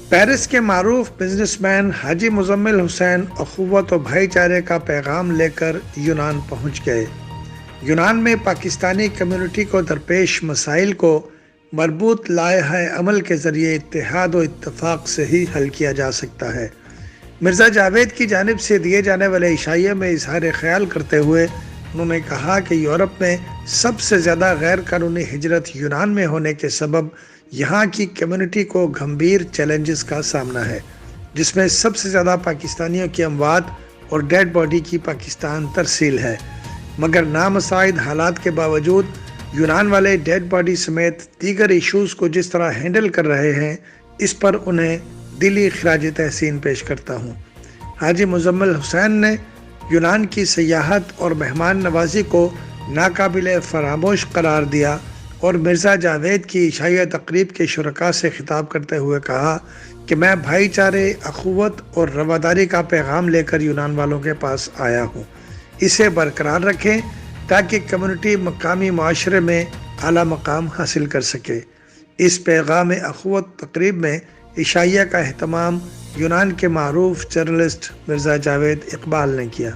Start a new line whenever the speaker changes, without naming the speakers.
Paris کے معروف business man حاجی مزمل حسین اخوت و بھائی چارے کا پیغام لے کر یونان پہنچ گئے۔ یونان میں پاکستانی کمیونٹی کو درپیش مسائل کو مربوط لائحہ عمل کے ذریعے اتحاد و اتفاق سے ہی حل کیا جا سکتا ہے۔ مرزا جاوید کی جانب سے دیے جانے والے عشائیہ میں اظہار خیال کرتے ہوئے انہوں نے کہا کہ یورپ میں سب سے زیادہ غیر قانونی ہجرت یونان میں ہونے کے سبب یہاں کی کمیونٹی کو گھمبیر چیلنجز کا سامنا ہے، جس میں سب سے زیادہ پاکستانیوں کی اموات اور ڈیڈ باڈی کی پاکستان ترسیل ہے۔ مگر نامساعد حالات کے باوجود یونان والے ڈیڈ باڈی سمیت دیگر ایشوز کو جس طرح ہینڈل کر رہے ہیں، اس پر انہیں دلی خراج تحسین پیش کرتا ہوں۔ حاجی مزمل حسین نے یونان کی سیاحت اور مہمان نوازی کو ناقابل فراموش قرار دیا اور مرزا جاوید کی عشائیہ تقریب کے شرکاء سے خطاب کرتے ہوئے کہا کہ میں بھائی چارے، اخوت اور رواداری کا پیغام لے کر یونان والوں کے پاس آیا ہوں۔ اسے برقرار رکھیں تاکہ کمیونٹی مقامی معاشرے میں اعلیٰ مقام حاصل کر سکے۔ اس پیغام اخوت تقریب میں عشائیہ کا اہتمام یونان کے معروف جرنلسٹ مرزا جاوید اقبال نے کیا۔